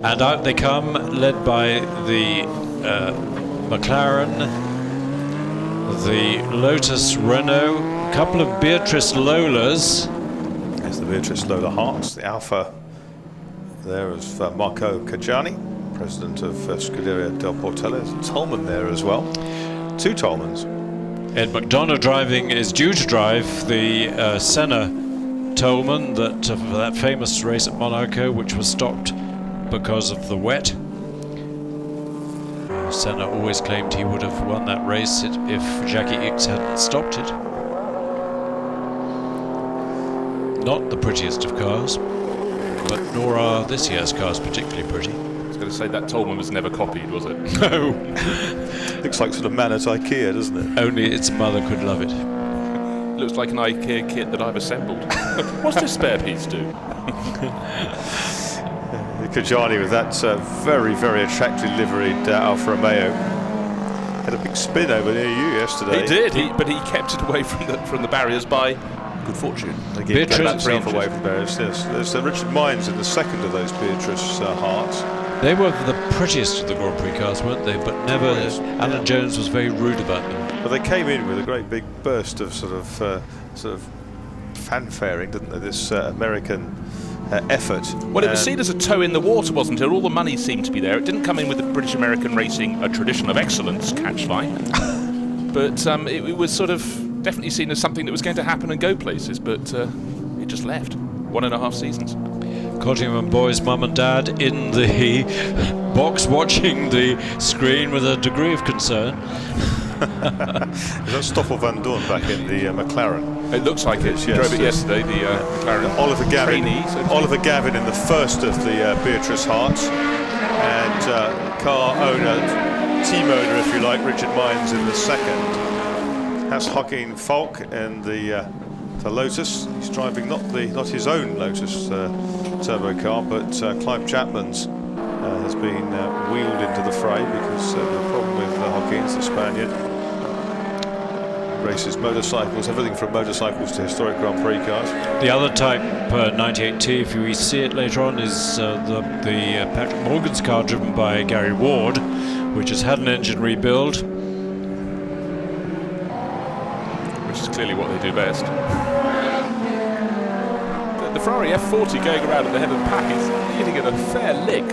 And out they come, led by the McLaren, the Lotus Renault, a couple of Beatrice Lolas. There's the Beatrice Lola Hearts, the Alpha. There is Marco Caggiani, president of Scuderia del Portello. There's a Toleman there as well. 2 Tolemans. Ed McDonough driving is due to drive the Senna Toleman, that famous race at Monaco, which was stopped because of the wet. Senna always claimed he would have won that race if Jackie Ickx hadn't stopped it. Not the prettiest of cars, but nor are this year's cars particularly pretty. I was going to say that Toleman was never copied, was it? No. Looks like sort of man at IKEA, doesn't it? Only its mother could love it. Looks like an IKEA kit that I've assembled. What's this spare piece do? Caggiani with that very, very attractively liveried Alfa Romeo. Had a big spin over near you yesterday. He did, but he kept it away from the barriers by good fortune. Again, himself away from the barriers. Yes. There's Richard Mines in the second of those Beatrice Hearts. They were the prettiest of the Grand Prix cars, weren't they? But never. Alan Jones was very rude about them. But they came in with a great big burst of sort of fanfaring, didn't they? This American effort. Well, it was seen as a toe in the water, wasn't it? All the money seemed to be there. It didn't come in with the British American racing, a tradition of excellence catch line, but it was sort of definitely seen as something that was going to happen and go places. But it just left. 1.5 seasons. Cottingham boys' mum and dad in the box watching the screen with a degree of concern. Is that Stoffel Van Dorn back in the McLaren? It looks like it. She drove it yesterday, the McLaren. Oliver Gavin, trainee, Oliver Gavin in the first of the Beatrice Hearts, and car owner, team owner if you like, Richard Mines in the second. That's Joaquin Falk in the Lotus. He's driving not his own Lotus turbo car, but Clive Chapman's has been wheeled into the fray because the problem with Joaquin's the Spaniard. Races motorcycles, everything from motorcycles to historic Grand Prix cars. The other type, 98T, if we see it later on, is the Patrick Morgan's car driven by Gary Ward, which has had an engine rebuild. Which is clearly what they do best. The Ferrari F40 going around at the head of the pack is leading at a fair lick.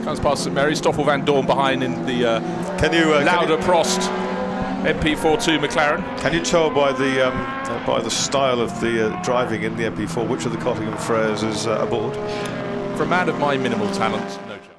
Comes past St Mary's, Stoffel Van Dorn behind in the Lauda Prost MP42 McLaren. Can you tell by the style of the driving in the MP4 which of the Cottingham Freres is aboard? For a man of my minimal talents, no chance.